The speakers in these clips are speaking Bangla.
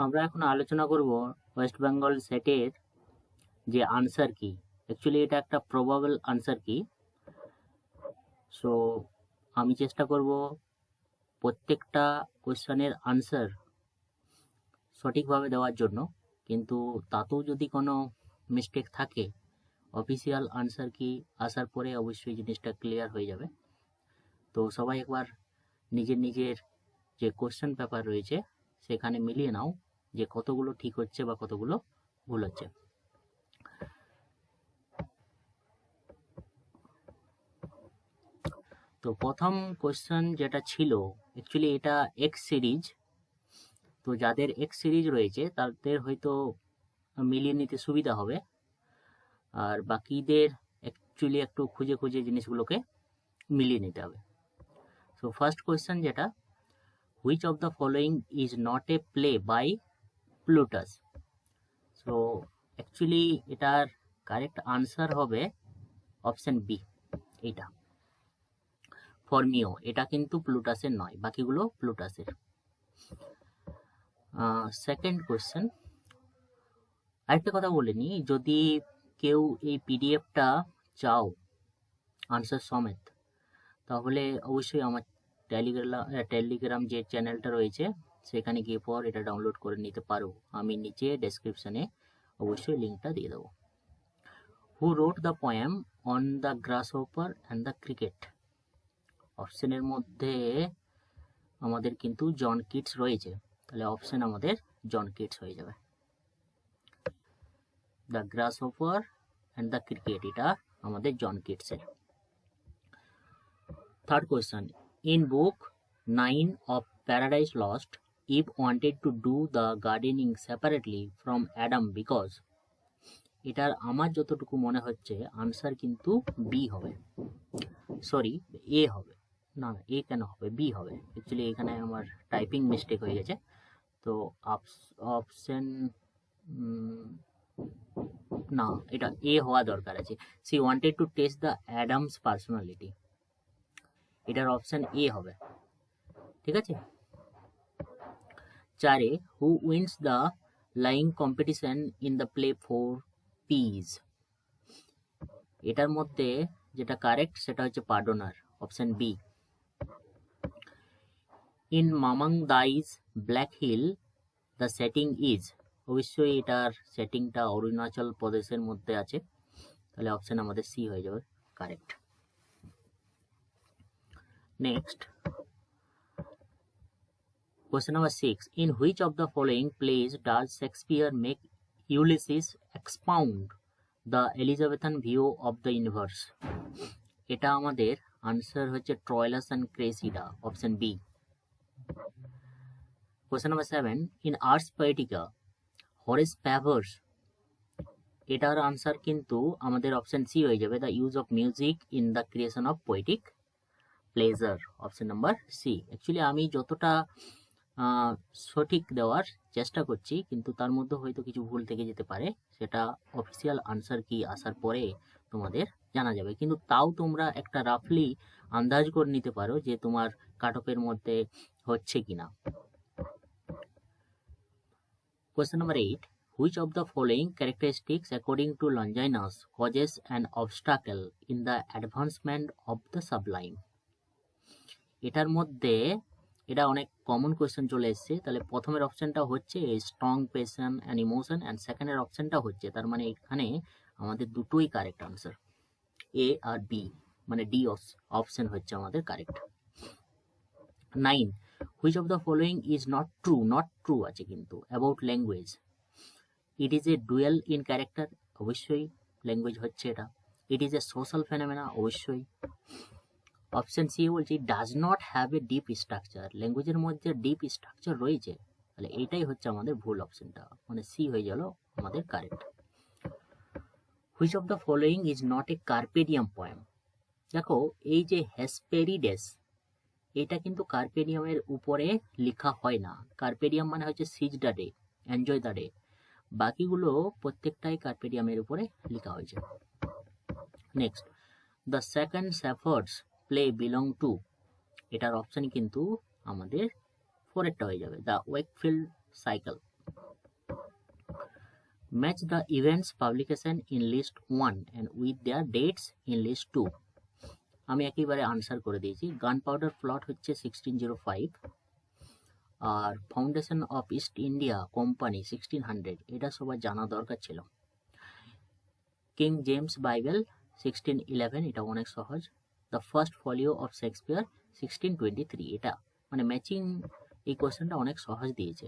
আমরা এখন আলোচনা করব ওয়েস্ট বেঙ্গল সেটের যে আনসার কি। অ্যাকচুয়ালি এটা একটা প্রবাবল আনসার কি। সো আমি চেষ্টা করব প্রত্যেকটা কোশ্চেনের আনসার সঠিকভাবে দেওয়ার জন্য, কিন্তু তাতেও যদি কোনো মিস্টেক থাকে অফিসিয়াল আনসার কি আসার পরে অবশ্যই জিনিসটা ক্লিয়ার হয়ে যাবে। তো সবাই একবার নিজের নিজের যে কোশ্চেন পেপার রয়েছে সেখানে মিলিয়ে নাও যে কতগুলো ঠিক হচ্ছে বা কতগুলো ভুল হচ্ছে। তো প্রথম কোশ্চেন যেটা ছিল, অ্যাকচুয়ালি এটা এক্স সিরিজ। তো যাদের এক্স সিরিজ রয়েছে তাদের হয়তো মিলিয়ে নিতে সুবিধা হবে, আর বাকিদের অ্যাকচুয়ালি একটু খুঁজে খুঁজে জিনিসগুলোকে মিলিয়ে নিতে হবে। সো ফার্স্ট কোয়েশ্চেন যেটা, which of the following is not a play by Plautus. So actually এটার কারেক্ট আনসার হবে অপশন বি, এইটা ফর্মিও। এটা কিন্তু প্লুটাসের নয়, বাকিগুলো প্লুটাসের। সেকেন্ড কোয়েশ্চেন, আরেকটা কথা বলে নিই, যদি কেউ এই পিডিএফটা চাও আনসার সমেত, তাহলে অবশ্যই আমার টেলিগ্রাম যে চ্যানেলটা রয়েছে সেখানে গিয়ে পর এটা ডাউনলোড করে নিতে পারো। আমি নিচে ডেসক্রিপশনে অবশ্যই লিঙ্কটা দিয়ে দেবো। Who wrote the poem on the grasshopper and the cricket. অপশনের মধ্যে আমাদের কিন্তু জন কিটস রয়েছে, তাহলে অপশন আমাদের জন কিটস হয়ে যাবে। The grasshopper and the cricket, এটা আমাদের জন কিটসের। Third question, in book 9 of Paradise Lost, Eve wanted to do the gardening separately from Adam because, এটার আমার যতটুকু মনে হচ্ছে আনসার কিন্তু বি হবে, সরি এ হবে না, এ কেন হবে, বি হবে। অ্যাকচুয়ালি এখানে আমার টাইপিং মিস্টেক হয়ে গেছে। তো অপশন না, এটা এ হওয়া দরকার আছে। She wanted to test the Adams personality, এটার অপশন এ হবে, ঠিক আছে। চারে, who wins the lying competition in the play four P's. এটার মধ্যে যেটা কারেক্ট সেটা হচ্ছে Pardoner, option B. In Mamang Dai's Black Hill the setting is, অবশ্যই এটার সেটিংটা অরুণাচল প্রদেশের মধ্যে আছে, তাহলে অপশন আমাদের সি হয়ে যাবে correct. Next, question number 6, in which of the following plays does Shakespeare make Ulysses expound the Elizabethan view of the universe? এটা আমাদের আনসার হচ্ছে Troilus and Cressida, option B. question number 7, in Ars Poetica Horace Pavers, এটার আনসার কিন্তু আমাদের অপশন সি হয়ে যাবে, the use of music in the creation of poetic pleasure, option number C. Actually আমি যতটা সঠিক দেওয়ার চেষ্টা করছি, কিন্তু তার মধ্যে হয়তো কিছু ভুল থেকে যেতে পারে, সেটা অফিসিয়াল আনসার কি আসার পরে তোমাদের জানা যাবে। কিন্তু তাও তোমরা একটা রাফলি আন্দাজ করে নিতে পারো যে তোমার কাট অফের মধ্যে হচ্ছে কিনা। Question number 8, which of the following characteristics according to Longinus causes an obstacle in the advancement of the sublime? এটার মধ্যে এটা অনেক কমন কোয়েশ্চেন চলে এসছে, তাহলে প্রথমের অপশনটা হচ্ছে strong passion and emotion, and সেকেন্ডের অপশনটা হচ্ছে, তার মানে এখানে আমাদের দুটোই কারেক্ট আনসার, এ আর বি, মানে ডি অপশন হচ্ছে আমাদের correct. 9, which of the following is not true আছে কিন্তু about language. It is a dual in character, অবশ্যই ল্যাঙ্গুয়েজ হচ্ছে এটা। It is a social phenomena, অবশ্যই। অপশন সি বলছি does not have a deep structure, ল্যাঙ্গুয়েজের মধ্যে ডিপ স্ট্রাকচার রয়েছে, তাহলে এইটাই হচ্ছে আমাদের ভুল অপশনটা, মানে সি হয়ে গেল আমাদের correct. Which of the following is not a carpe diem poem. দেখো এই যে হেসপেরিডেস, এটা কিন্তু কার্পেডিয়ামের উপরে লেখা হয় না। কার্পেডিয়াম মানে হচ্ছে seize the day, enjoy the day, বাকিগুলো প্রত্যেকটাই কার্পেডিয়ামের উপরে লেখা হয়েছে। Next, the second shepherds play belong to, এটার অপশন কিন্তু আমাদের ফোরেরটা হয়ে যাবে, the Wakefield cycle. Match the events publication in list 1 and with their dates in list 2। আমি একেবারে আনসার করে দিয়েছি। গান পাউডার প্লট হচ্ছে 1605, আর foundation of East India company 1600, এটা সবার জানা দরকার ছিল। কিং জেমস বাইবেল 1611, এটা অনেক সহজ। দ্য ফার্স্ট ফলিও অফ শেক্সপিয়ার 1623, এটা মানে ম্যাচিং, এই কোয়েশ্চেনটা অনেক সহজ দিয়েছে।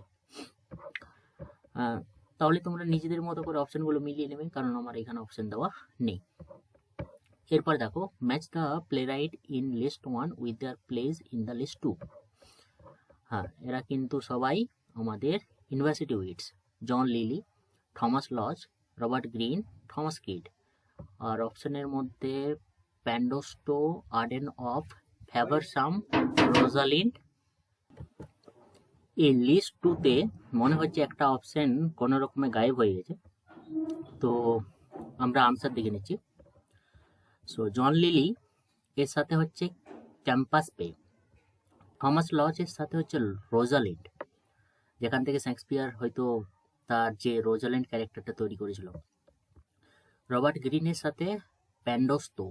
তাহলে তোমরা নিজেদের মতো করে অপশনগুলো মিলিয়ে নেবে, কারণ আমার এখানে অপশন দেওয়া নেই। এরপর দেখো, match the playwright in list 1 with their place in the list 2। হ্যাঁ, এরা কিন্তু সবাই আমাদের university wits, John Lyly, Thomas Lodge, Robert Greene, Thomas Kyd. আর অপশনের মধ্যে Pandosto, Arden of, Faversham, Rosalind. এই লিস্ট 2তে মনে হচ্ছে একটা অপশন কোনো রকমে গায়েব হয়ে গেছে, তো আমরা আনসার দেখে নিচ্ছি। সো জন লিলি এর সাথে হচ্ছে ক্যাম্পাস পে, থমাস লজ এর সাথে হচ্ছে রোজালিন্ড, যেখান থেকে শেক্সপিয়ার হয়তো তার যে রোজালিন্ড ক্যারেক্টারটা তৈরি করেছিল। রবার্ট গ্রিনের সাথে প্যান্ডোস্তো,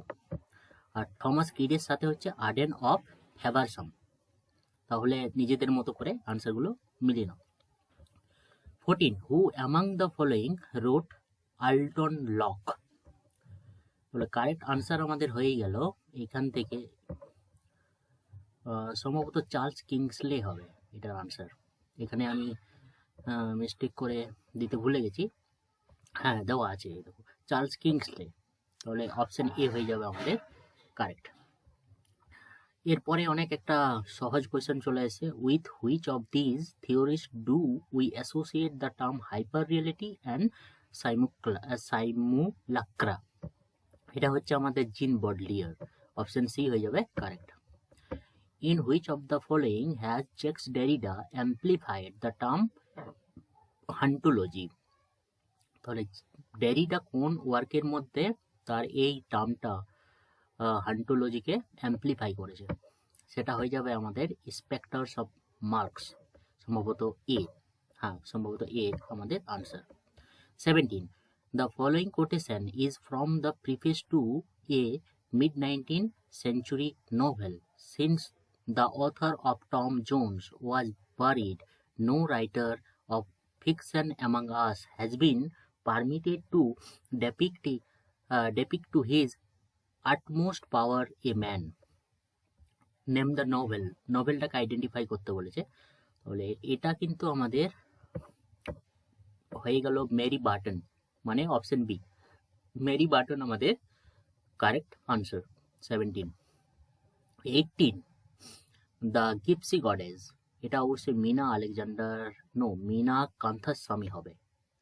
আর থমাস কিডের সাথে হচ্ছে আর্ডেন অফ ফেভারসাম। তাহলে নিজেদের মতো করে আনসারগুলো মিলিয়ে নাও। 14. হু অ্যামাং দ্য ফলোয়িং রোট আল্টন লক? বলে কারেক্ট আনসার আমাদের হয়ে গেল এখান থেকে, সম্ভবত চার্লস কিংসলে হবে এটার আনসার। এখানে আমি মিস্টেক করে দিতে ভুলে গেছি। হ্যাঁ, দেওয়া আছে, দেখো চার্লস কিংসলে। তাহলে অপশন এ হয়ে যাবে আমাদের কারেক্ট। এরপরে অনেক একটা সহজ কোয়েশ্চেন চলে এসেছে। With which of these theories do we associate the term hyper reality and simulacra? এটা হচ্ছে আমাদের জিন বডলিয়ার। অপশন সি হয়ে যাবে correct. In which of the following has Jacques Derrida amplified the term hauntology? তাহলে ডেরিডা কোন ওয়ার্কের মধ্যে তার এই টার্মটা হান্টোলজিকে অ্যাম্পলিফাই করেছে? সেটা হয়ে যাবে আমাদের স্পেক্টার্স অফ মার্কস, সম্ভবত এ। হ্যাঁ, সম্ভবত এ আমাদের answer. 17. The following quotation is from the preface to a mid-19th century novel. Since the author of Tom Jones was buried, no writer of fiction among us has been permitted to depict to his utmost power a man. Name the novel, নোভেলটাকে আইডেন্টিফাই করতে বলেছে। তাহলে এটা কিন্তু আমাদের হয়ে গেল মেরি বার্টন, মানে অপশন বি, মেরি বার্টন আমাদের correct answer. 17. 18. The gypsy goddess, এটা অবশ্যই মিনা আলেকজান্ডার, মিনা কান্থাস্বামী হবে।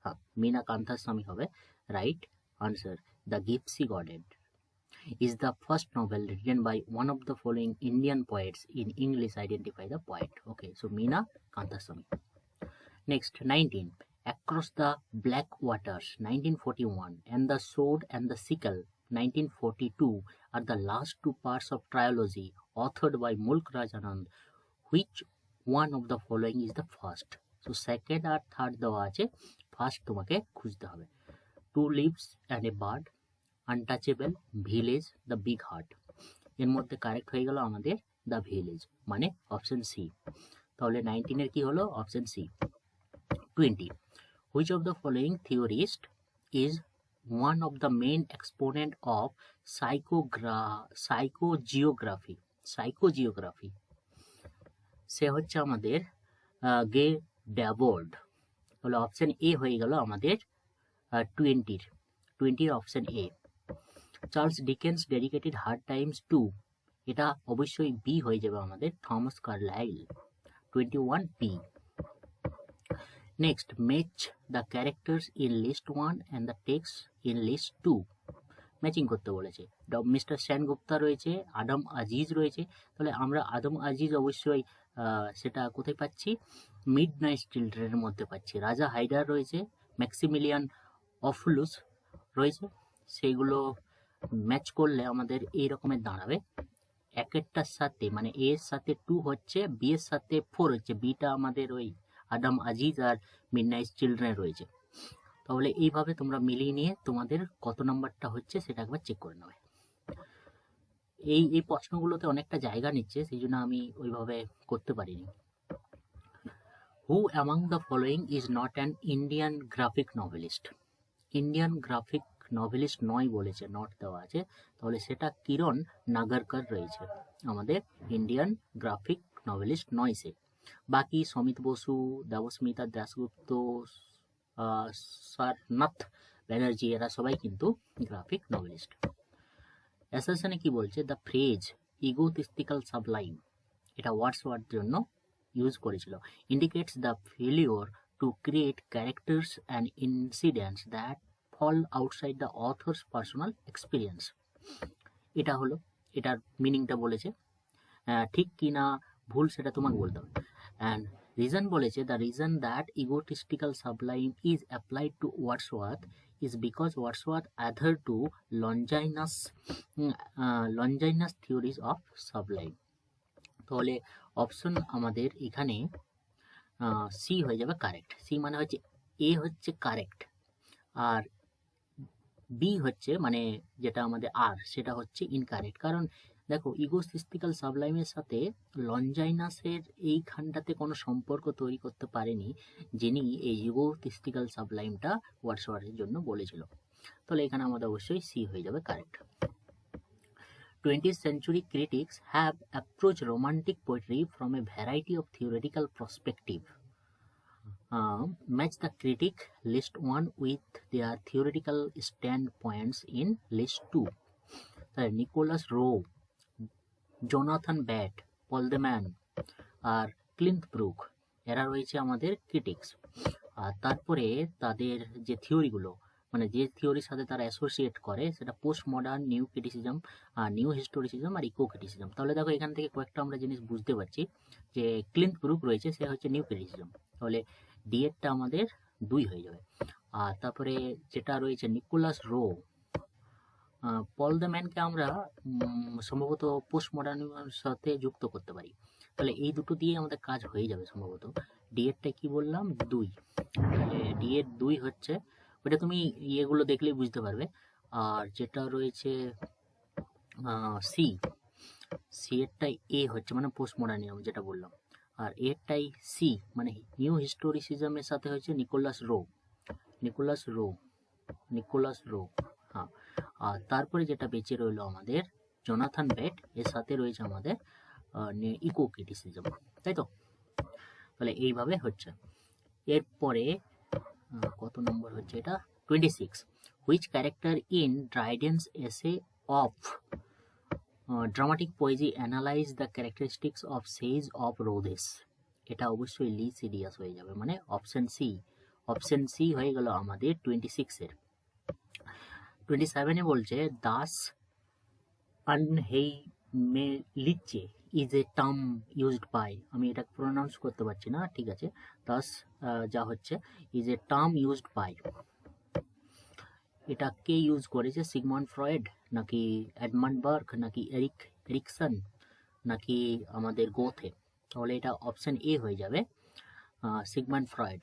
হ্যাঁ, মিনা কান্থাস্বামী হবে right answer. The gypsy goddess is the first novel written by one of the following Indian poets. In English, identify the poet. Okay, so Meena Kanthaswamy. Next, 19. Across the Black Waters, 1941, and The Sword and the Sickle, 1942, are the last two parts of trilogy authored by Mulk Raj Anand. Which one of the following is the first? So second আর থার্ড দেওয়া আছে, ফার্স্ট তোমাকে খুঁজতে হবে। Two Leaves and a Bird, untouchable, village, the big heart. এর মধ্যে কারেক্ট হয়ে গেল আমাদের দ্য ভিলেজ, মানে অপশন সি। তাহলে 19-এর কি হলো? Option C. 20. Which of the following theorist is one of the main exponent of psychogeography? সে হচ্ছে আমাদের গে ড্যাবোর্ড। তাহলে অপশন এ হয়ে গেল আমাদের 20-র option A. Charles Dickens dedicated Hard Times to, এটা অবশ্যই বি হয়ে যাবে আমাদের, Thomas Carlyle. 21 B. Next, match the characters in list 1 and the text in list 2। Matching করতে বলেছে। মিস্টার সেনগুপ্তা রয়েছে, আদম আজিজ রয়েছে। তাহলে আমরা আদম আজিজ অবশ্যই সেটা কোথায় পাচ্ছি? মিড নাইট চিলড্রেনের মধ্যে পাচ্ছি। রাজা হায়দার রয়েছে, ম্যাক্সিমিলিয়ান অফলুস রয়েছে। সেইগুলো ম্যাচ করলে আমাদের এই রকমের দাঁড়াবে। একেরটার সাথে মানে এ এর সাথে 2 হচ্ছে, বি এর সাথে 4 হচ্ছে, বিটা আমাদের ওই আদম আজিজ আর মিডনাইট চিলড্রেন রয়েছে। তাহলে এইভাবে তোমরা মিলিয়ে নিয়ে তোমাদের কত নাম্বারটা হচ্ছে সেটা একবার চেক করে নেবে। এই প্রশ্নগুলোতে অনেকটা জায়গা নিচ্ছে, সেই জন্য আমি ওইভাবে করতে পারিনি। Who among the following is not an Indian graphic novelist? Indian graphic novelist নয় বলেছে, নট দেওয়া আছে, তাহলে সেটা কিরণ নাগারকর রয়েছে, আমাদের ইন্ডিয়ান গ্রাফিক নভেলিস্ট নয় সে। বাকি সমিত বসু, দেবস্মিতা দাশগুপ্ত, সারনাথ ব্যানার্জি এরা সবাই কিন্তু গ্রাফিক নভেলিস্ট। অ্যাসারশনে কি বলছে, দ্য ফ্রেজ ইগোটিস্টিক্যাল সাবলাইম, এটা ওয়ার্ডসওয়ার্থ জন্য ইউজ করেছিল, indicates the failure to create characters and incidents that fall outside the author's personal experience. এটা হলো, এটার মিনিংটা বলেছে, ঠিক কি না ভুল সেটা তোমাকে বলতে হবে। অ্যান্ড রিজন বলেছে, the reason that egotistical sublime is applied to Wordsworth is because Wordsworth adhered to Longinus theories of sublime. তাহলে অপশন আমাদের এখানে সি হয়ে যাবে কারেক্ট। সি মানে হচ্ছে এ হচ্ছে কারেক্ট, আর বি হচ্ছে মানে যেটা আমাদের আর সেটা হচ্ছে ইনকারেক্ট। কারণ দেখো ইগোসিস্টিক্যাল সাবলাইমের সাথে লঞ্জাইনাসের এইখানটাতে কোনো সম্পর্ক তৈরি করতে পারেনি, যিনি এই ইগোসিস্টিক্যাল সাবলাইমটা ওয়ার্ডসওয়ার্থের জন্য বলেছিল। তাহলে এখানে আমাদের অবশ্যই সি হয়ে যাবে correct. 20th century critics have approached romantic poetry from a variety of theoretical perspectives. Match the critic list 1 with their theoretical standpoints in list 2. Nicholas Rowe, Jonathan Bate, Paul de Man আর ক্লিন্ট ব্রুক এরা রয়েছে আমাদের ক্রিটিক্স। আর তারপরে তাদের যে থিওরিগুলো, মানে যে থিওরির সাথে তারা অ্যাসোসিয়েট করে সেটা পোস্ট মডার্ন, নিউ ক্রিটিসিজম, আর নিউ হিস্টোরিসিজম আর ইকো ক্রিটিসিজম। তাহলে দেখো এখান থেকে কয়েকটা আমরা জিনিস বুঝতে পারছি যে ক্লিন্ট ব্রুক রয়েছে, সে হচ্ছে নিউ ক্রিটিসিজম, তাহলে ডি এরটা আমাদের 2 হয়ে যাবে। আর তারপরে যেটা রয়েছে নিকোলাস রো, পল দ্য ম্যানকে আমরা সম্ভবত পোস্ট মডার্নের সাথে যুক্ত করতে পারি, তাহলে এই দুটো দিয়ে আমাদের কাজ হয়ে যাবে সম্ভবত। ডি এরটা কি বললাম 2, তাহলে ডি এর 2 হচ্ছে, ওটা তুমি ইয়েগুলো দেখলেই বুঝতে পারবে। আর যেটা রয়েছে সি, সি এরটাই এ হচ্ছে মানে পোস্ট মডার্নিজম যেটা বললাম, আর এরটাই সি মানে নিউ হিস্টোরিসিজমের সাথে হচ্ছে Nicholas Rowe, Nicholas Rowe, Nicholas Rowe. হ্যাঁ, আর তারপরে যেটা বেঁচে রইলো আমাদের জোনাথন ব্যাট, এর সাথে রয়েছে আমাদের ইকো ক্রিটিসিজম, তাই তো? তাহলে এইভাবে হচ্ছে। এরপরে কত নম্বর হচ্ছে এটা, 26, which character in Dryden's essay of dramatic poesy analyse the characteristics of siege of Rhodes? এটা অবশ্যই লিসিডিয়াস হয়ে যাবে, মানে অপশন সি, অপশন সি হয়ে গেল আমাদের 26-এর। 27-এ বলছে das unheimliche is a term used by, আমি এটা প্রোনাউন্স করতে পারছি না, ঠিক আছে, দাস যা হচ্ছে is a term used by, এটা কে ইউজ করেছে, সিগমন্ড ফ্রয়েড নাকি এডমান্ড বার্গ নাকি এরিকসন নাকি আমাদের গোথে? তাহলে এটা অপশন এ হয়ে যাবে, সিগমন্ড ফ্রয়েড।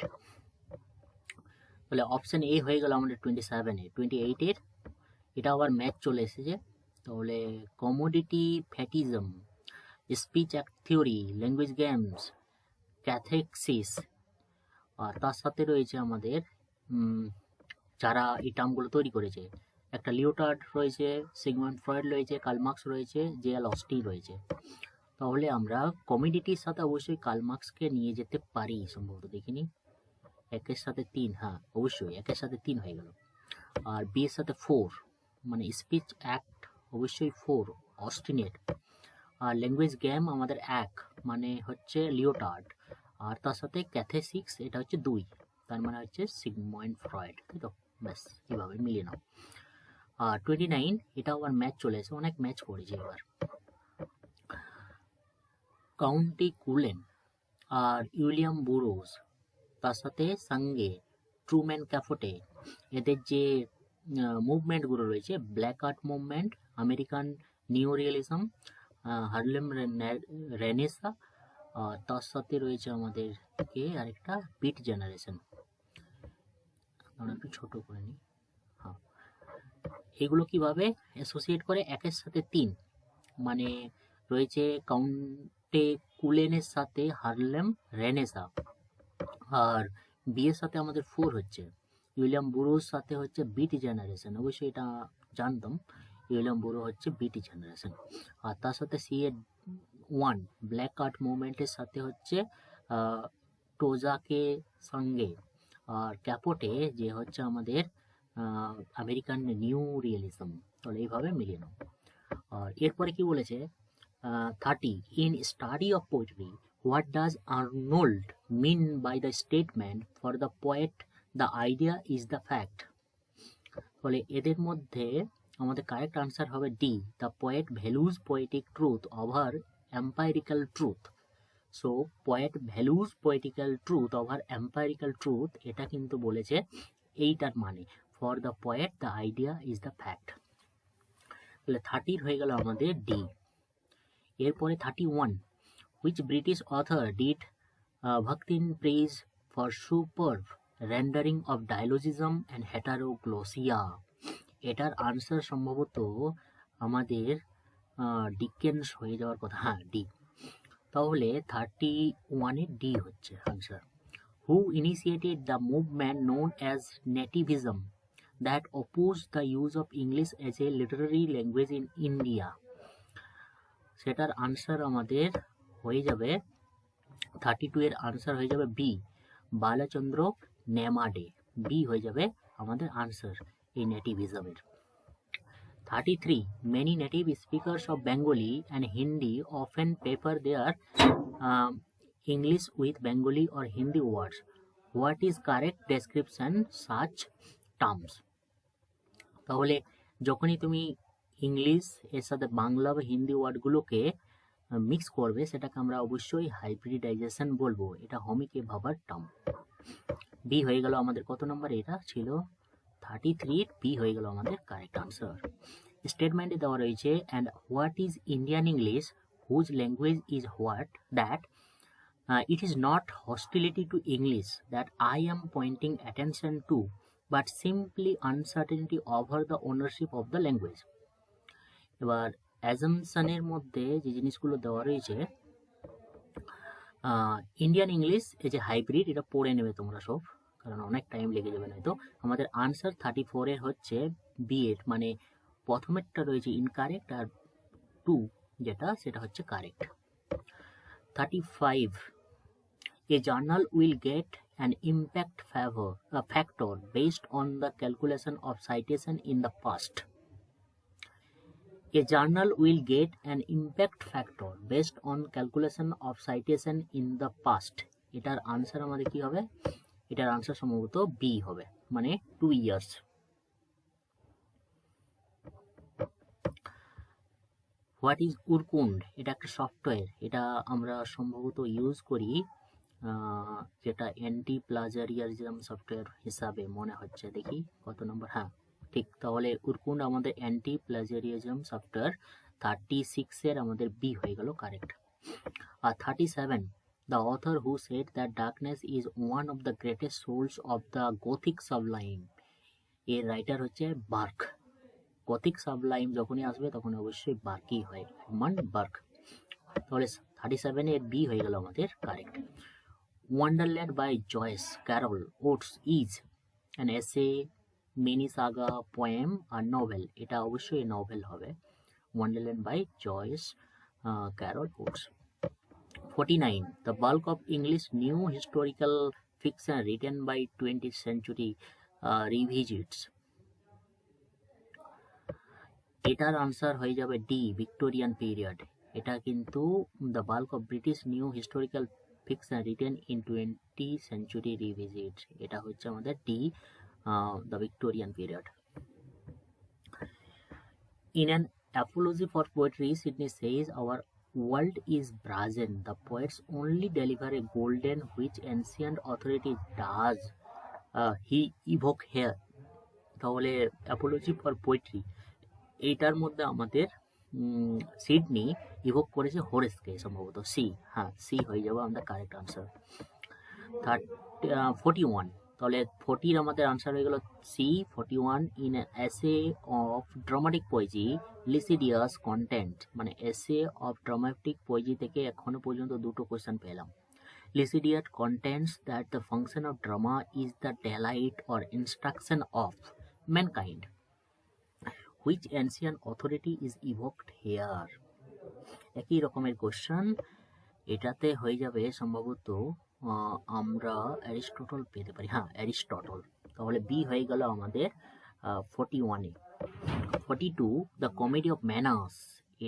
তাহলে অপশন এ হয়ে গেল আমাদের 27-এ। 28-এর এটা আবার ম্যাচ চলে এসেছে, তাহলে commodity fetishism, speech act theory, language games, cathexis, আর তার সাথে রয়েছে আমাদের যারা এই টার্মগুলো তৈরি করেছে, একটা লিওটার্ড রয়েছে, সিগমন্ড ফ্রয়েড রয়েছে, কার্ল মার্কস রয়েছে, জে.এল. অস্টিন রয়েছে। তাহলে আমরা কমিউনিটির সাথে অবশ্যই কার্ল মার্কসকে নিয়ে যেতে পারি সম্ভবত, দেখিনি, 1-এর সাথে 3, হ্যাঁ অবশ্যই 1-এর সাথে 3 হয়ে গেল। আর বি এর সাথে 4 মানে স্পিচ অ্যাক্ট অবশ্যই 4 অস্টিনের। আর ল্যাঙ্গুয়েজ গেম আমাদের 1 মানে হচ্ছে লিওটার্ড, আর তার সাথে ক্যাথেসিক্স এটা হচ্ছে 2, তার মানে হচ্ছে সিগমন্ড ফ্রয়েড, তাই তো? ব্যাস এইভাবে মিলিয়ে নাও। আর 29 এটা আবার ম্যাচ চলে এসে, অনেক ম্যাচ করেছে এবার। কাউন্টি কুলেন আর উইলিয়াম বুরোজ, তার সাথে সঙ্গে ট্রুম্যান ক্যাপোটে, এদের যে মুভমেন্টগুলো রয়েছে, ব্ল্যাক আর্ট মুভমেন্ট, আমেরিকান নিও রিয়েলিজম, হার্লেম রেনেসা, তার সাথে রয়েছে আমাদের কে আরেকটা বিট জেনারেশন। আমরা একটু ছোট করে নিই। হ্যাঁ, এগুলো কিভাবে অ্যাসোসিয়েট করে? একের সাথে 3, মানে রয়েছে কাউন্টে কুলেনের সাথে হারলেম রেনেসা, আর বি এর সাথে আমাদের 4 হচ্ছে উইলিয়াম বুরোর সাথে হচ্ছে বিটি জেনারেশন, অবশ্যই এটা জানতাম, উইলিয়াম বুরো হচ্ছে বিটি জেনারেশন। আর তার সাথে সি এর 1 ব্ল্যাক আর্ট মুভমেন্টের সাথে হচ্ছে টোজাকে সঙ্গে, আর ক্যাপোটে যে হচ্ছে আমাদের আমেরিকান নিউ রিয়েলিজম। তাহলে এইভাবে মিলিয়ে নাও। আর এরপরে কি বলেছে 30 in study of poetry, what does Arnold mean by the statement for the poet the idea is the fact? ফলে এদের মধ্যে আমাদের কারেক্ট আনসার হবে D, the poet values poetic truth over empirical truth. So poet values poetical truth over empirical truth, এটা কিন্তু বলেছে এইটার মানে for the poet the idea is the fact. তাহলে 30 হয়ে গেল আমাদের ডি। এরপরে 31, which British author did Bhaktin praise for superb rendering of dialogism and heteroglossia? এটার আনসার সম্ভবত আমাদের ডিকেন্স হয়ে যাওয়ার কথা, হ্যাঁ ডি। তাহলে 31-এ ডি হচ্ছে answer. Who initiated the movement known as nativism that opposed the use of English as a literary language in India? সেটার আনসার আমাদের হয়ে যাবে 32 এর আনসার হয়ে যাবে বি, বালাচন্দ্র নেমাডে। বি হয়ে যাবে আমাদের আনসার এই নেটিভিজমের। 33, many native speakers of Bengali and Hindi often paper their English with Bengali or Hindi words. What is correct description such terms? তাহলে যখনই তুমি ইংলিশ এর সাথে বাংলা বা হিন্দি ওয়ার্ডগুলোকে মিক্স করবে সেটাকে আমরা অবশ্যই হাইব্রিডাইজেশন বলবো, এটা হোমিকে ভাবার টার্ম। বি হয়ে গেল আমাদের কত নম্বর? এটা ছিল 33, বি হয়ে গেল আমাদের কারেক্ট আনসার। স্টেটমেন্টে দেওয়া রয়েছে and what is Indian English whose language is what that it is not hostility to English that I am pointing attention to, but simply uncertainty over the ownership of the language. এবার অ্যাজাম্পশনের মধ্যে যে জিনিসগুলো দেওয়া রয়েছে, ইন্ডিয়ান ইংলিশ এই যে হাইব্রিড, এটা পড়ে নেবে তোমরা সব, কারণ অনেক টাইম লেগে যাবে নয়তো। আমাদের আনসার 34 এর হচ্ছে বি এর, মানে প্রথমেরটা রয়েছে ইনকারেক্ট আর 2 যেটা সেটা হচ্ছে correct. 35, a journal will get an impact factor based on the calculation of citation in the past. A journal will get an impact factor based on calculation of citation in the past. এটার আনসার আমাদের কি হবে? এটার আনসার সম্ভবত বি হবে, মানে 2 years। What is উরকুন্ড? এটা একটা সফটওয়্যার, এটা আমরা সম্ভবত ইউজ করি যেটা অ্যান্টি প্লাজারিয়ারিজম সফটওয়্যার হিসাবে মনে হচ্ছে। দেখি কত নম্বর, হ্যাঁ ঠিক। তাহলে উরকুন্ড আমাদের অ্যান্টি প্লাজারিয়ারিজম সফটওয়্যার। 36 এর আমাদের বি হয়ে গেল কারেক্ট। আর 37, the author who said that darkness is one of the greatest souls of the Gothic sublime, এর রাইটার হচ্ছে বার্ক। গথিক সাবলাইম যখনই আসবে তখন অবশ্যই বার্কই হয়, এডমান্ড বার্ক। তাহলে 37 এর বি হয়ে গেল আমাদের correct. Wonderland by Joyce Carol Oates is an essay, mini saga, poem or novel? এটা অবশ্যই novel হবে, Wonderland by Joyce Carol Oates। 49, the bulk of English new historical fiction written by 20th century revisits. এটার আনসার হয়ে যাবে ডি, ভিক্টোরিয়ান পিরিয়ড। এটা কিন্তু the bulk of British new historical fiction written in 20th century revisits, এটা হচ্ছে আমাদের D, the Victorian period. In an apology for poetry, Sidney says our world is brazen, the poets only deliver a golden which ancient authority does he evoke here. তাহলে অ্যাপোলজি ফর পোয়েট্রি এইটার মধ্যে আমাদের সিডনি ইভোক করেছে হোরেসকে, সম্ভবত সি, হ্যাঁ সি হয়ে যাবে আমাদের কারেক্ট আনসার। 41, তাহলে 40 আমাদের আনসার হয়ে গেল C 41 in essay of dramatic poesy Lisideius content, মানে এসে অফ ড্রামাটিক পোয়েজি থেকে এখনো পর্যন্ত দুটো কোশ্চেন পেলাম। Lycidias contends that the function of drama is the delight or instruction of mankind. Which ancient authority is evoked here? একই রকমের কোশ্চেন, এটাতে হয়ে যাবে সম্ভবত আমরা অ্যারিস্টটল পেতে পারি, হ্যাঁ অ্যারিস্টটল। তাহলে বি হয়ে গেল আমাদের 41-এ। 42 দ্য কমেডি অফ ম্যানাস,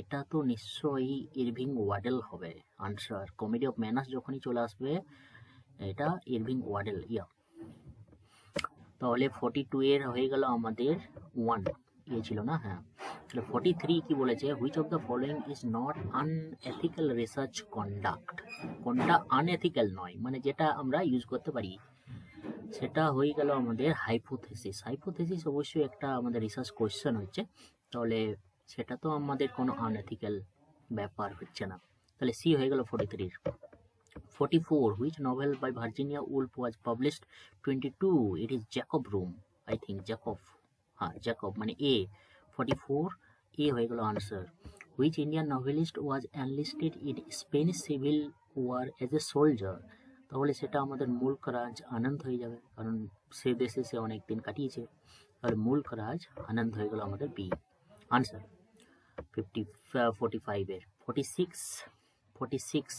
এটা তো নিশ্চয়ই ইরভিং ওয়াডেল হবে আনসার। কমেডি অফ ম্যানাস যখনই চলে আসবে এটা ইরভিং ওয়াডেল, ইয়া। তাহলে 42 এর হয়ে গেল আমাদের 1 ছিল না, হ্যাঁ। তাহলে 43 কি বলেছে, which of the following is not unethical research conduct. কোনটা আনএথিক্যাল নয়, মানে যেটা আমরা ইউজ করতে পারি, সেটা হয়ে গেল আমাদের হাইপোথেসিস। হাইপোথেসিস অবশ্যই একটা আমাদের রিসার্চ কোয়েশ্চেন হচ্ছে, তাহলে সেটা তো আমাদের কোনো আনএথিক্যাল ব্যাপার হচ্ছে না। তাহলে সি হয়ে গেল 43-এর। 44 which novel by Virginia Woolf was published 22? It is Jacob Room, I think Jacob, হ্যাঁ Jacob মানে A। 44 A হয়ে গেল answer. Which Indian novelist was enlisted in Spanish Civil War as a soldier? তাহলে সেটা আমাদের মুল্ক রাজ আনন্দ হয়ে যাবে, কারণ সে দেশে সে অনেক দিন কাটিয়েছে। তাহলে মুল্ক রাজ আনন্দ হয়ে গেল আমাদের B answer. 45-এর 46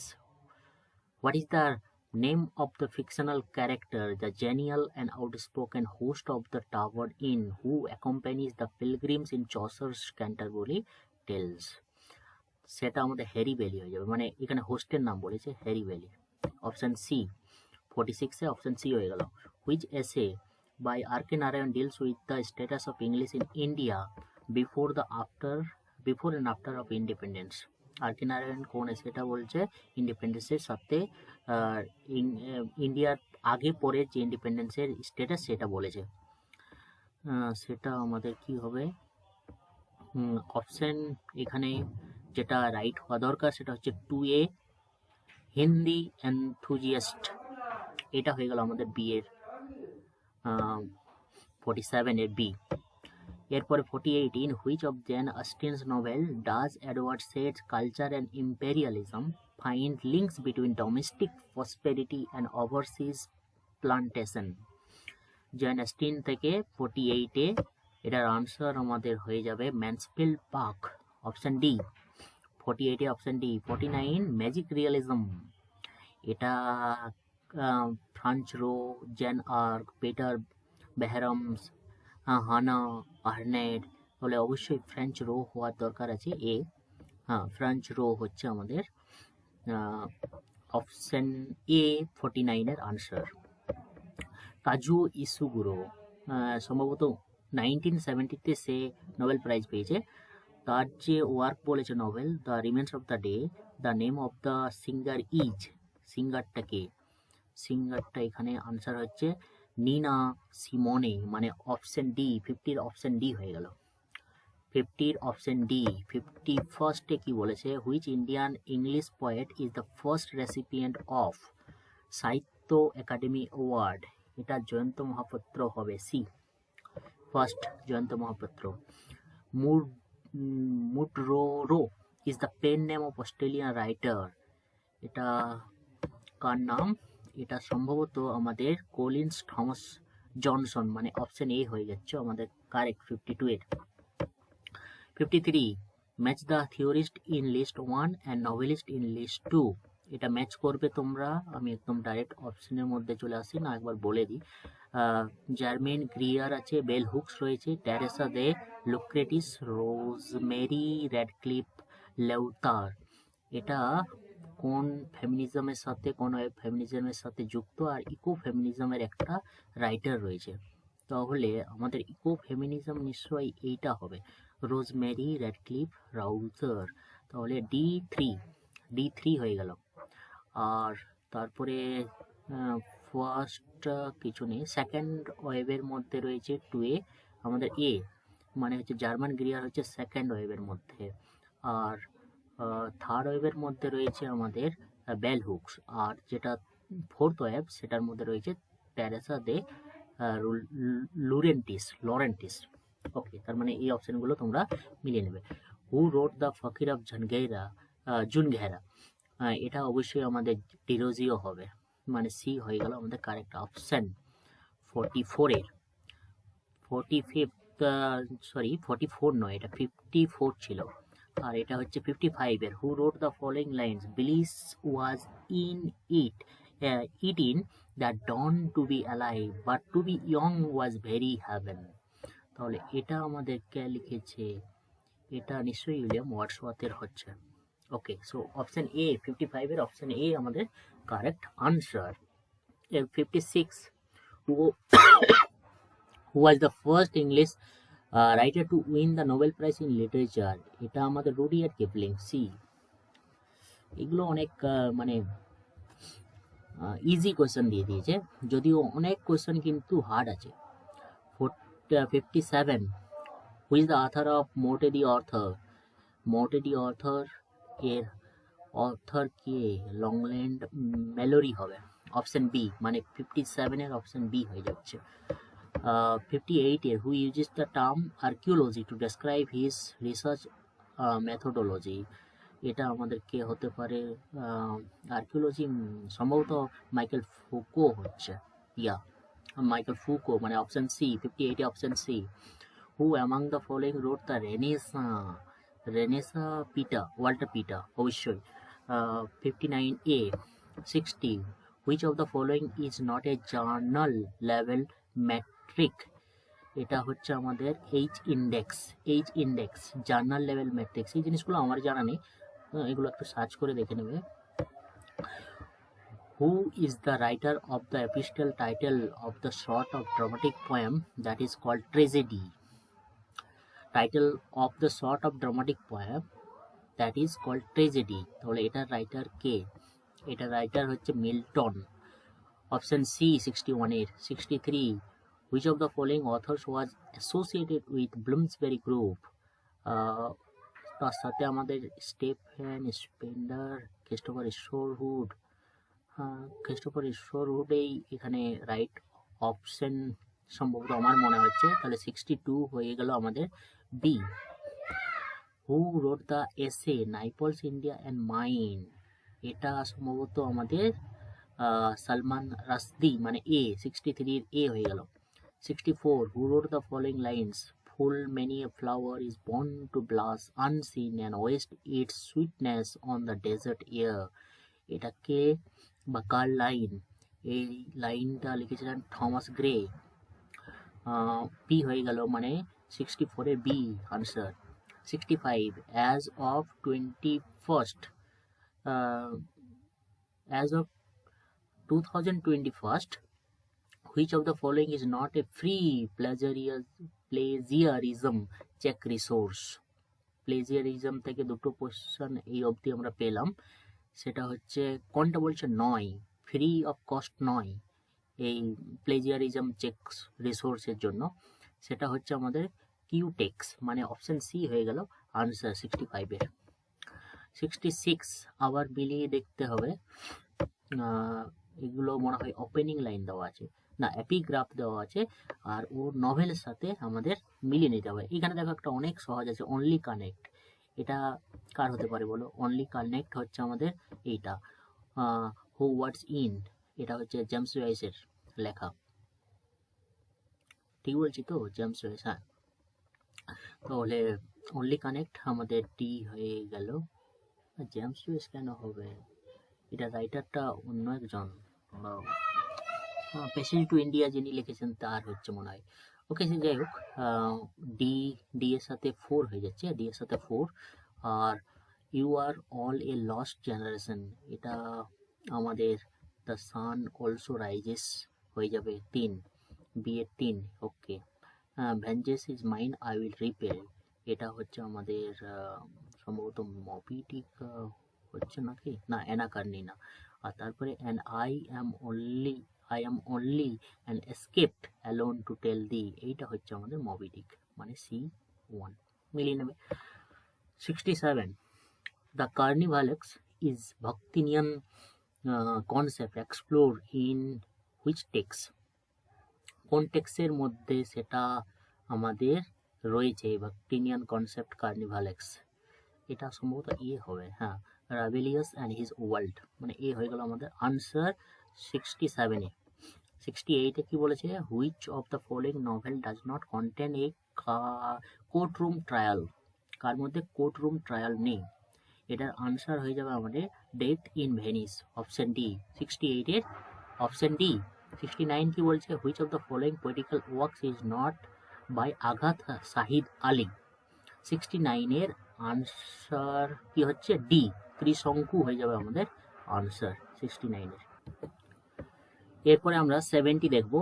What is the name of the fictional character, the genial and outspoken host of the Tower Inn who accompanies the pilgrims in Chaucer's Canterbury Tales? সেটা আমাদের হ্যারি ভ্যালি হয়ে যাবে, মানে এখানে হোস্টের নাম বলেছে হ্যারি ভ্যালি। অপশন সি 46-এ অপশন সি হয়ে গেল। Which essay by R K. Narayan deals with the status of English in India before and after of independence? R K. Narayan কোন এসেটা বলছে ইন্ডিপেন্ডেন্সের সাথে ইন্ডিয়ার আগে পরে যে ইন্ডিপেন্ডেন্সের স্ট্যাটাস সেটা বলেছে। সেটা আমাদের কি হবে, অপশন এখানে যেটা রাইট হওয়া দরকার সেটা হচ্ছে 2A হিন্দি এনথুজিয়াস্ট, এটা হয়ে গেল আমাদের বি এর 47-এর বি। এরপরে 48 in which of Jane Austen's novel does Edward Said's culture and imperialism find links between domestic prosperity and overseas plantation? Jane Austen থেকে 48-এ এটার আনসার আমাদের হয়ে যাবে ম্যানসফিল্ড পার্ক, অপশন ডি। 48-এ অপশন ডি। 49 ম্যাজিক রিয়ালিজম, এটা Franz Roh, Jen Arc, Peter Behrams, Hannah Arendt, তাহলে অবশ্যই ফ্রেঞ্চ রো হওয়ার দরকার আছে এ, হ্যাঁ ফ্রেঞ্চ রো হচ্ছে আমাদের অপশন এ 49-এর আনসার। কাজু ইসুগুরো সম্ভবত 1970-তে সে নোবেল প্রাইজ পেয়েছে। তার যে ওয়ার্ক বলেছে novel the remains of the day, the name of the singer is, সিঙ্গারটাকে, সিঙ্গারটা এখানে আনসার হচ্ছে নিনা সিমোনে, মানে অপশন ডি 50-র অপশন ডি হয়ে গেল। 50-র অপশন ডি। 51-এ কি বলেছে, which Indian English poet is the first recipient of Sahitya Akademi award? এটা জয়ন্ত মহাপাত্র হবে, C first Jayanta Mahapatra. Mudrooroo is the pen name of Australian writer, এটা কার নাম, এটা সম্ভবত আমাদের কলিন্স থমাস জনসন, মানে অপশন এ হয়ে যাচ্ছে আমাদের কারেক্ট 52-এর। 53 match the theorist in list 1 and novelist in list 2, এটা ম্যাচ করবে তোমরা। আমি একদম ডাইরেক্ট অপশনের মধ্যে চলে আসি না, একবার বলে দিই। জার্মেন গ্রিয়ার আছে, বেল হুকস রয়েছে, টেরেসা দে লুক্রেটিস, রোজমেরি র্যাডক্লিফ লেউতার। এটা কোন ফেমিনিজমের সাথে, কোন ফেমিনিজমের সাথে যুক্ত, আর ইকো ফেমিনিজমের একটা রাইটার রয়েছে, তাহলে আমাদের ইকো ফেমিনিজম নিশ্চয়ই এইটা হবে, রোজমেরি র্যাডক্লিফ রাউজার। তাহলে ডি3 হয়ে গেল। আর তারপরে ফার্স্ট কিছু নেই, সেকেন্ড ওয়েভের মধ্যে রয়েছে 2A আমাদের এ, মানে হচ্ছে জার্মান গ্রিয়ার হচ্ছে সেকেন্ড ওয়েভের মধ্যে, আর থার্ড ওয়েভের মধ্যে রয়েছে আমাদের বেল হুকস, আর যেটা ফোর্থ ওয়েভ সেটার মধ্যে রয়েছে টেরেসা দে লরেন্টিস। ওকে, তার মানে এই অপশনগুলো তোমরা মিলিয়ে নেবে। Who wrote the fakir of Jungheera, এটা অবশ্যই আমাদের ডিরোজিও হবে, মানে সি হয়ে গেল আমাদের কারেক্ট অপশন। 44 44 নয়, এটা 54 ছিল, আর এটা হচ্ছে 55 এর। Who wrote the following lines, bliss was in it in the dawn to be alive but to be young was very heaven. তাহলে এটা আমাদের কে লিখেছে? এটা নিশ্চয়ই উইলিয়াম ওয়ার্ডসওয়ার্থের হচ্ছে। ওকে, সো অপশন এ 55 এর অপশন এ আমাদের correct answer. 56, who was the first English writer to win the Nobel Prize in Literature? এটা আমাদের রুডিয়ার্ড কিপলিং, সি। এগুলো অনেক মানে ইজি কোয়েশ্চেন দিয়ে দিয়েছে, যদিও অনেক কোয়েশ্চেন কিন্তু হার্ড আছে। 57, who is the author of Morte the Author? Morte the Author এর অথর কে? লংল্যান্ড মেলোরি হবে, অপশন বি, মানে 57 এর অপশন বি হয়ে যাচ্ছে। 58 এর, who uses the term archaeology to describe his research methodology? এটা আমাদের কে হতে পারে? আর্কিওলজি সম্ভবত মাইকেল ফুকো হচ্ছে, মাইকেল ফুকো, মানে অপশন সি, 58 এ option C. Who among the following wrote the Renaissance Walter Pater, অবশ্যই। 59A, 60, which of the following is not a journal level metric? এটা হচ্ছে আমাদের H index journal level matrix. এই জিনিসগুলো আমার জানা নেই, এগুলো একটু সার্চ করে দেখে নেবে। Who is the writer of the epistle title of the short of dramatic poem that is called Tragedy? Title of the short of dramatic poem that is called Tragedy, তাহলে এটার রাইটার কে? এটার রাইটার হচ্ছে মিল্টন, অপশন সি 61 এর। 63, which of the following authors was associated with Bloomsbury Group? তার সাথে আমাদের স্টেফেন স্পেন্ডার, ক্রিস্টোফার ঈশ্বরহুডেই এখানে রাইট অপশন সম্ভবত আমার মনে হচ্ছে, তাহলে 62 হয়ে গেল আমাদের B. Who wrote the essay নাইপলস India and mine? এটা সম্ভবত আমাদের সালমান রাশদি, মানে এ, 63 এর এ হয়ে গেল। 64, who wrote the following lines, full many a flower is born to blush unseen and waste its sweetness on the desert air? এটা কে বা কার লাইন? এই লাইনটা লিখেছিলেন থমাস গ্রে, বি হয়ে গেল, মানে 64 এর B answer. 65, as of 2021, which of the following is not a free plagiarism check resource? Plagiarism থেকে দুটো কোশ্চেন এই অবধি আমরা পেলাম, সেটা হচ্ছে কোনটা বলছে নয়, ফ্রি অফ কস্ট নয় এই প্লেজিয়ারিজম চেক রিসোর্সের জন্য, সেটা হচ্ছে আমাদের কিউটেক্স, মানে অপশন সি হয়ে গেল আনসার 65 এর। 66, আবার মিলিয়ে দেখতে হবে, এগুলো মনে হয় ওপেনিং লাইন দেওয়া আছে, না এপিগ্রাফ দেওয়া আছে, আর ওর নভেলের সাথে আমাদের মিলিয়ে নিতে হবে। এখানে দেখো একটা অনেক সহজ আছে, অনলি কানেক্ট, এটা কার হতে পারে বলো? অনলি কানেক্ট হচ্ছে আমাদের এইটা, হু ওয়ার্ডস ইন, এটা হচ্ছে জেমস জয়েসের লেখা, ঠিক বলছি তো? জেমস জয়েস, হ্যাঁ। তাহলে অনলি কানেক্ট আমাদের ডি হয়ে গেল। জেমস জয়েস কেন হবে? এটা রাইটারটা অন্য একজন, প্যাসেজ টু ইন্ডিয়া যিনি লিখেছেন তার হচ্ছে মনে হয়। ওকে, সে যাই হোক, ডি এর সাথে 4 হয়ে যাচ্ছে, ডি এর সাথে 4। আর you are all a lost generation, এটা আমাদের দ্য সান অলসো রাইজেস হয়ে যাবে 3, বি এর 3। Okay, vengeance is mine I will repay, এটা হচ্ছে আমাদের সম্ভবত মবি ডিক হচ্ছে নাকি, না অ্যানা কার্নিনা। আর তারপরে and I am only and escaped alone to tell thee, এইটা হচ্ছে আমাদের মবি ডিক, মানে C1 মিলিয়ে নেবে। 67, the কার্নিভালেক্স is Bhaktiyan concept explored in which text? কোন টেক্সের মধ্যে সেটা আমাদের রয়েছে, বাক্টিনিয়ান কনসেপ্ট কার্নিভালেক্স, এটা সম্ভবত এ হবে, হ্যাঁ, রাবেলিয়াস অ্যান্ড হিজ ওয়ার্ল্ড, মানে এ হয়ে গেল আমাদের আনসার 67-এ। 68-এ কি বলেছে, which of the following novel does not contain a courtroom trial, কার মধ্যে কোর্টরুম ট্রায়াল নেই, এটার আনসার হয়ে যাবে আমাদের Death in Venice, option D. 68-এর অপশন ডি। 69 কি বলছে, which of the following political works is not by আঘাত শাহিদ আলী। 69-এর আনসার কি হচ্ছে, ডি, ত্রিশঙ্কু হয়ে যাবে আমাদের আনসার 69-এর। এরপরে আমরা 70 দেখব,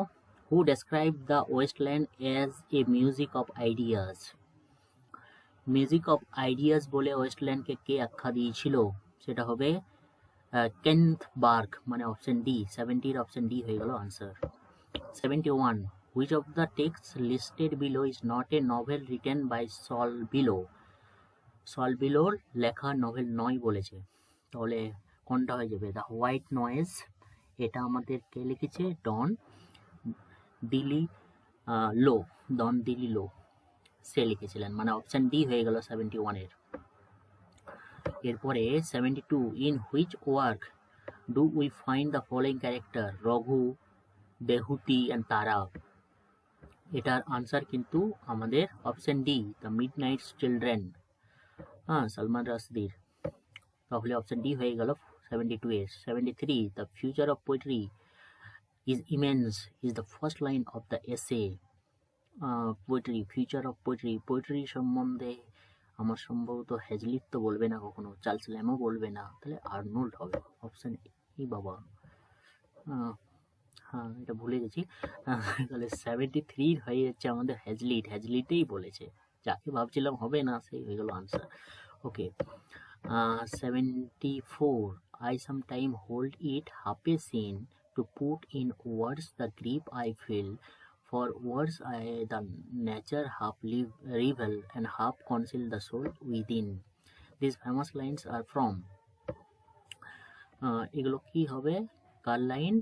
who describe the Waste Land as a music of ideas. Music of ideas বলে ওয়েস্টল্যান্ডকে কে আখ্যা দিয়েছিল, সেটা হবে কেন্থ বার্গ, মানে অপশন ডি। 70-এর অপশন ডি হয়ে গেল answer. 71, which of the texts listed below is not a novel written by Saul Bellow? Saul Bellow লেখা নভেল নয় বলেছে, তাহলে কোনটা হয়ে যাবে, দ্য হোয়াইট নয়েজ, এটা আমাদের কে লিখেছে, ডন দিলি লো, ডন দিলি লো সে লিখেছিলেন, মানে অপশন ডি হয়ে গেল 71-এর। এরপরে 72, in which work do we find the following character Raghu, Behuti and Tara, এটার আনসার কিন্তু আমাদের option D, the Midnight Children, হ্যাঁ, সালমান রাশদির, তাহলে অপশন ডি হয়ে গেল 72-এর। 73, the future of poetry is immense is the first line of the essay. Poetry, future of poetry, poetry সম্বন্ধে আমার সম্ভবত হ্যাজলিট তো বলবে না কখনো, চার্লস ল্যামও বলবে না, তাহলে আর্নল্ড হবে অপশন ই। বাবা, হ্যাঁ এটা ভুলে গেছি, তাহলে 73 হয়ে যাচ্ছে আমাদের হ্যাজলিট, হ্যাজলিটেই বলেছে, যাকে ভাবছিলাম হবে না সেই হয়ে গেল answer. Okay, 74, I sometime hold it half a sin to put in words the grief I feel, for words I the nature half revel and half conceal the soul within. These famous lines are from, এগুলো কি হবে, কার লাইন,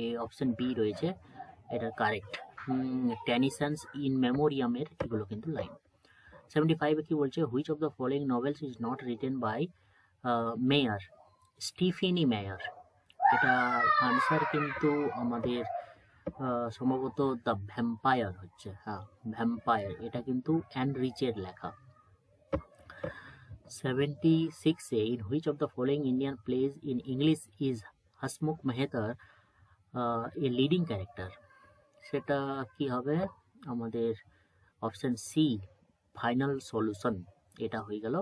এ অপশন বি রয়েছে, এটা কারেক্ট, টেনিসন্স ইন মেমোরিয়ামের এগুলো কিন্তু লাইন। 75-এ কি বলছে, which of the following novels is not written by Meyer, Stephenie Meyer, এটা আনসার কিন্তু আমাদের সম্ভবত দ্য ভ্যাম্পায়ার হচ্ছে, হ্যাঁ ভ্যাম্পায়ার, এটা কিন্তু অ্যান রিচের লেখা। 76-এ, in which of the following Indian plays in English is Hasmukh মেহতার এ লিডিং ক্যারেক্টার, সেটা কি হবে আমাদের অপশন সি, ফাইনাল সলিউশন, এটা হয়ে গেল,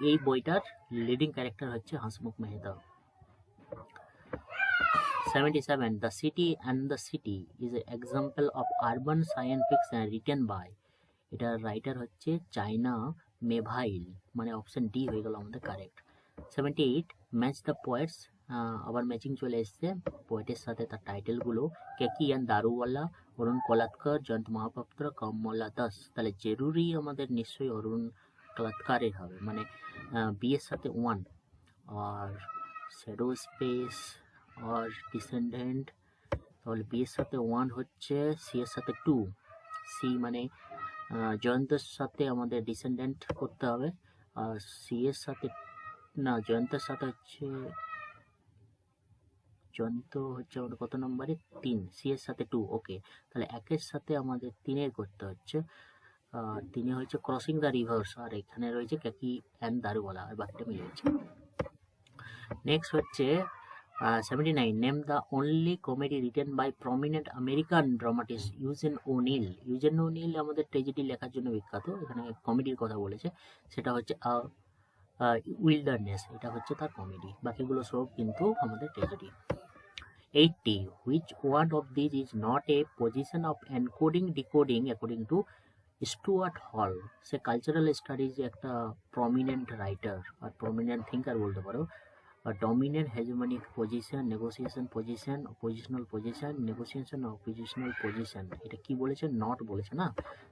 এই বইটার লিডিং ক্যারেক্টার হচ্ছে Hasmukh Mehta. 77, the city and the city is a example of urban science fiction written by, এটার রাইটার হচ্ছে চায়না মেভাইল, মানে অপশন ডি হয়ে গেল আমাদের কারেক্ট। 78, ম্যাচ দ্য পোয়েটস, আবার ম্যাচিং চলে এসছে পোয়েটের সাথে তার টাইটেলগুলো, কেকি অ্যান্ড দারুওয়ালা, অরুণ কলাৎকর, জয়ন্ত মহাপাত্র, কমলা দাস, তাহলে জরুরি আমাদের নিশ্চয়ই অরুণ কলাৎকারের হবে, মানে বি এর সাথে 1, আর শ্যাডো স্পেস আর ডিসেন্ডেন্ট, তাহলে বি এর সাথে 1 হচ্ছে, সি এর সাথে 2, সি মানে জয়ন্তের সাথে আমাদের ডিসেন্ডেন্ট করতে হবে, আর সি এর সাথে না, জয়ন্তের সাথে হচ্ছে, জয়ন্ত হচ্ছে আমাদের কত নম্বরে 3, সি এর সাথে 2, ওকে, তাহলে 1-এর সাথে আমাদের 3-এর করতে হচ্ছে, 3-এ হচ্ছে ক্রসিং দ্য রিভার্স, আর এখানে রয়েছে কেকি অ্যান্ড দারুওয়ালা, আর বাকিটা মিলে গেছে। নেক্সট হচ্ছে 79, name the only comedy written by prominent American dramatist Eugene O'Neill. Eugene O'Neill আমাদের ট্র্যাজেডি লেখার জন্য বিখ্যাত, এখানে কমেডির কথা বলেছে, সেটা হচ্ছে উইল্ডারনেস, এটা হচ্ছে তার কমেডি, বাকিগুলো সব কিন্তু আমাদের tragedy. 80, which one of these is not a position of encoding decoding according to Stuart Hall, সে কালচারাল স্টাডিজ একটা প্রমিনেন্ট রাইটার আর প্রমিনেন্ট থিঙ্কার বলতে পারো, dominant hegemonic position, negotiation position, oppositional position, negotiation oppositional position, এটা কি বলেছে, নট বলেছে না,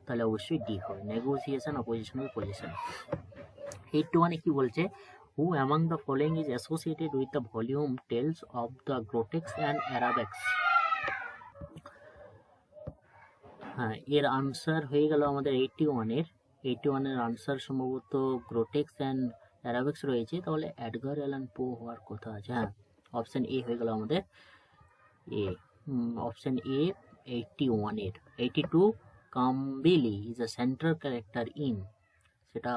তাহলে অবশ্যই ডি হবে, নেগোসিয়েশন অপোজিশনাল পজিশন। 81-এ কি বলছে, who among the following is associated with the volume Tales of the Grotex and Arabex? হ্যাঁ, এর আনসার হয়ে গেল আমাদের 81-এর আনসার সম্ভবত গ্রোটেক্স অ্যান্ড অ্যারাবিক্স রয়েছে, তাহলে এডগার অ্যালান পো হওয়ার কথা আছে। হ্যাঁ, অপশন এ হয়ে গেল আমাদের এ। অপশন এ 81-এর। 82 Kambili is a central character in, সেটা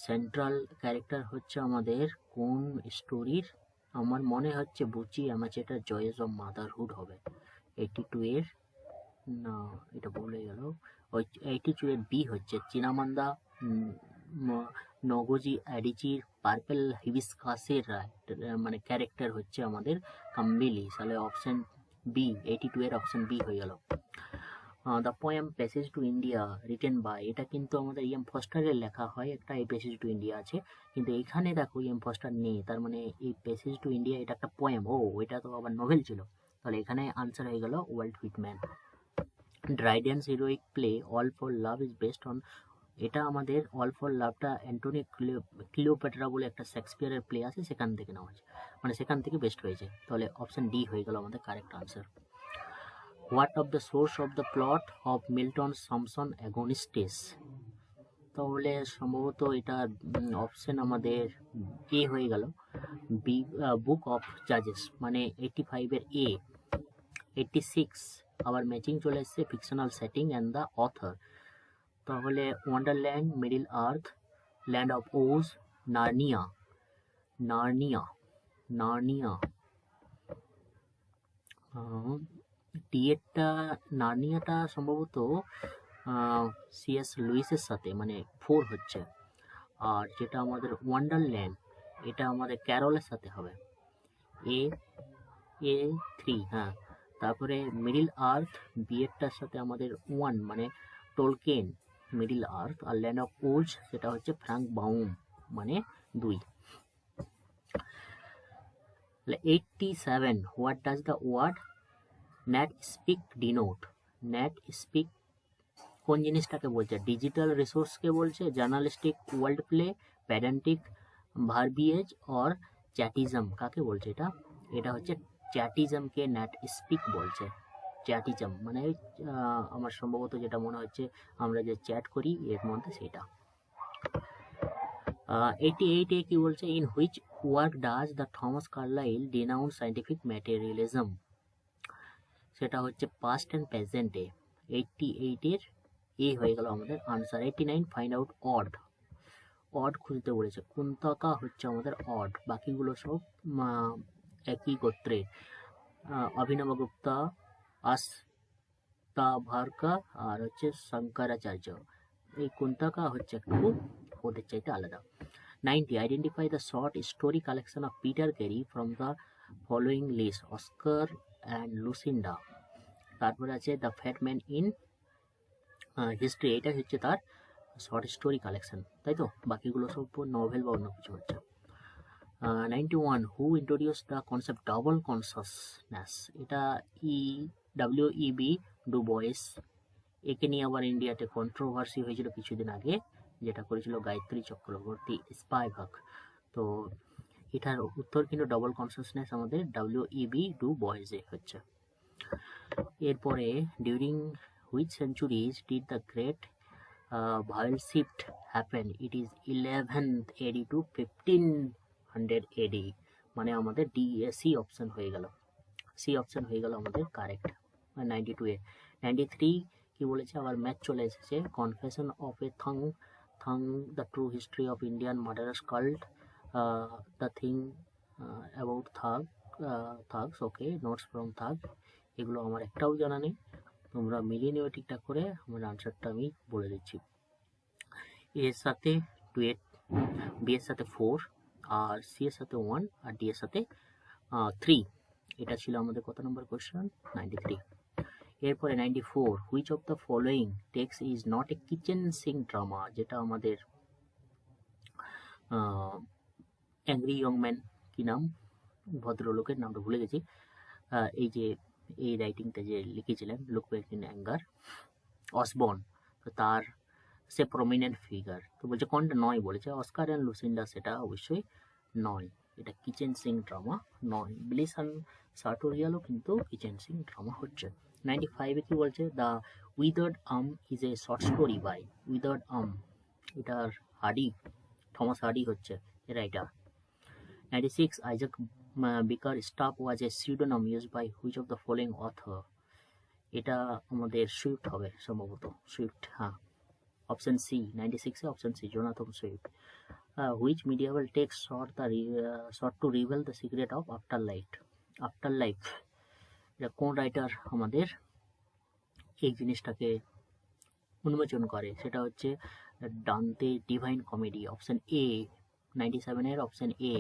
সেন্ট্রাল ক্যারেক্টার হচ্ছে আমাদের কোন স্টোরির? আমার মনে হচ্ছে বুচি অ্যামাচেটার জয়েস অফ মাদারহুড হবে 82 এর। না, এটা ভুলে গেল। ওই 82 এর বি হচ্ছে চিনামান্দা নগজি অ্যাডিচির পার্পল হিবিস্কাসের মানে ক্যারেক্টার হচ্ছে আমাদের কাম্বিলি, তাহলে অপশন বি 82 এর অপশন বি হয়ে গেল। The poem Passage to India written by, এটা কিন্তু আমাদের ইএম ফস্টারের লেখা হয় একটা, এই প্যাসেজ টু ইন্ডিয়া আছে, কিন্তু এখানে দেখো ইএম ফস্টার নেই, তার মানে এই প্যাসেজ টু ইন্ডিয়া এটা একটা পোয়েম। ও, এটা তো আবার নোভেল ছিল, তাহলে এখানে আনসার হয়ে গেল Walt Whitman. Dryden's heroic play All for Love is based on, এটা আমাদের অল ফর লাভটা অ্যান্টনি ক্লিওপেট্রা বলে একটা শেক্সপিয়ারের প্লে আছে, সেখান থেকে নেওয়া হয়েছে, মানে সেখান থেকে বেস্ট হয়েছে, তাহলে অপশন ডি হয়ে গেল আমাদের correct answer. What of the source of the plot of Milton Samson Agonistes, তাহলে সম্ভবত এটা অপশন আমাদের এ হয়ে গেল, বি বুক অফ জাজেস, মানে 85-এর এ। 86 আবার ম্যাচিং চলে এসছে fictional setting and the author, তাহলে Wonderland, Middle Earth, land of Oz, Narnia. Narnia Narnia ডিএটা নার্নিয়াটা সম্ভবত সিএস লুইসের সাথে, মানে 4 হচ্ছে, আর যেটা আমাদের ওয়ান্ডারল্যান্ড এটা আমাদের ক্যারলের সাথে হবে, এ 3। হ্যাঁ, তারপরে মিডিল আর্থ বিএডটার সাথে আমাদের 1, মানে টোলকেন মিডিল আর্থ, আর ল্যান্ড অফ ওজ সেটা হচ্ছে ফ্রাঙ্ক বাউম, মানে 2। 87 what does the word netspeak denote, netspeak কোন জিনিসটাকে বলছে? ডিজিটাল রিসোর্সকে বলছে, journalistic world play, pedantic verbiage or chatism, কাকে বলছে এটা? এটা হচ্ছে চ্যাটিজমকে ন্যাট স্পিক বলছে। চ্যাটিজম মানে আমার সম্ভবত যেটা মনে হচ্ছে আমরা যে চ্যাট করি এর মধ্যে সেটা। 88-এ কি বলছে? In which work does the Thomas Carlyle denounce scientific materialism, সেটা হচ্ছে পাস্ট অ্যান্ড প্রেজেন্টে। 88-এর এ হয়ে গেল আমাদের answer. 89 find out odd, odd খুঁজতে বলেছে, কুন্তকা হচ্ছে আমাদের অড, বাকিগুলো সব একই গোত্রে। অভিনব গুপ্তা, আস্তাভারকা আর হচ্ছে শঙ্করাচার্য, এই কুন্তকা হচ্ছে একটু ওদের চাইতে আলাদা। 90 identify the short story collection of Peter Carey from the following list, Oscar and Lucinda. তারপরে আছে the Fat Man in History, এটা হচ্ছে তার শর্ট স্টোরি কালেকশন, তাই তো, বাকিগুলো সব নভেল বা অন্য কিছু হচ্ছে। 91 হু introduce the concept double consciousness, এটা WEB ডু বয়েস, একে নিয়ে আবার ইন্ডিয়াতে কন্ট্রোভার্সি হয়েছিল কিছুদিন আগে, যেটা করেছিল গায়ত্রী চক্রবর্তী স্পাইভাক, তো এটার উত্তর কিন্তু ডাবল কনসাসনেস আমাদের WEB ডু বয়েসে হচ্ছে। এরপরে during which centuries did the great vowel shift happen? It is 11th AD to 1500 AD, মানে আমাদের সি অপশন হয়ে গেল, সি অপশন হয়ে গেল আমাদের কারেক্ট। 92-এ 93 কি বলেছে? আবার ম্যাচ চলে এসেছে, confession of a thug the true history of Indian murderous cult, the thing about thugs, okay, notes from thug, এগুলো আমার একটাও জানা নেই, তোমরা মিলিয়ে নেবে ঠিকঠাক করে, আমার আনসারটা আমি বলে দিচ্ছি। এর সাথে 2, বি এর সাথে 4, আর সি এর সাথে 1, আর ডি এর সাথে 3। এটা ছিল আমাদের কত নম্বর কোশ্চেন? 93। এরপরে 94 which of the following text is not A kitchen Singh drama, যেটা আমাদের অ্যাংরি ইয়ং ম্যান, কি নাম ভদ্রলোকের নামটা ভুলে গেছি, এই যে এই রাইটিংটা যে লিখেছিলেন Look Back in Anger, Osborne, তো তার সে প্রমিনেন্ট ফিগার, তো বলছে কোনটা নয়, বলেছে অস্কার অ্যান্ড লুসিন্ডা, সেটা অবশ্যই নয়। এটা কিচেন সিঙ্ক ড্রামা নয়। ব্লিস অ্যান্ড সার্টোরিয়ালও কিন্তু কিচেন সিঙ্ক ড্রামা হচ্ছে। 95-এ কি বলছে, the withered arm is a short story by withered arm, এটার হার্ডি, থমাস হার্ডি হচ্ছে a writer. 96, Isaac Bickerstaff was a pseudonym used by which of the following author, এটা আমাদের সুইফট হবে সম্ভবত, সুইফট, হ্যাঁ, অপশন সি, 96-এ option C, Jonathan Swift. Which medieval text sought to reveal the secret of afterlife, এটা কোন রাইটার আমাদের এই জিনিসটাকে উন্মোচন করে, সেটা হচ্ছে Dante Divine Comedy, option A, 97-এর অপশন এ।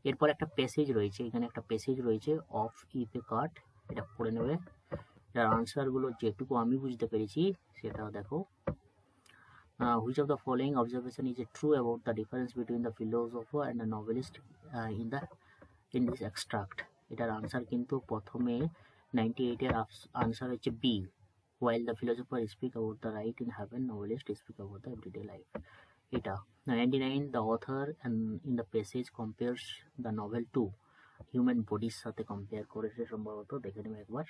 এরপর একটা প্যাসেজ রয়েছে, এখানে একটা প্যাসেজ রয়েছে অফ ইপে কাট, এটা পড়ে নেবে। এটার আনসারগুলো যেটুকু আমি বুঝতে পেরেছি সেটা দেখো। Which of the following observation is true about the difference between the philosopher and the novelist in this extract? এটার আনসার কিন্তু প্রথমে 98-এর আনসার হচ্ছে B, while the philosopher speak about the right in heaven, novelist speak about the everyday life, এটা। 99, the author and in the passage compares the novel to human bodies সাথে কম্পেয়ার করেছে সম্ভবত, দেখে নেবে একবার,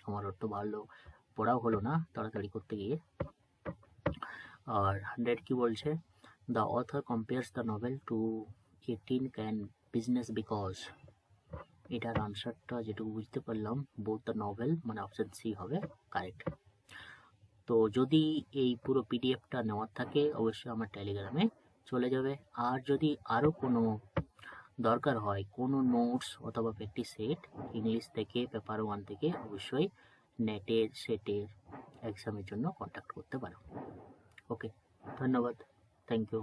আমার তো ভালো পড়াও হলো না তাড়াতাড়ি করতে গিয়ে। আর 100 কি বলছে, the author compares the novel to 18 can business because, এটার আনসারটা যেটুকু বুঝতে পারলাম বোথ দ্য নোভেল, মানে অপশন সি হবে কারেক্ট। তো যদি এই পুরো পিডিএফটা নেওয়ার থাকে অবশ্যই আমার টেলিগ্রামে চলে যাবে। আর যদি আরও কোনো দরকার হয়, কোনো নোটস অথবা প্র্যাকটিস সেট ইংলিশ থেকে, পেপার 1 থেকে, অবশ্যই নেটের সেটের এক্সামের জন্য কন্ট্যাক্ট করতে পারো। ওকে, ধন্যবাদ, থ্যাংক ইউ।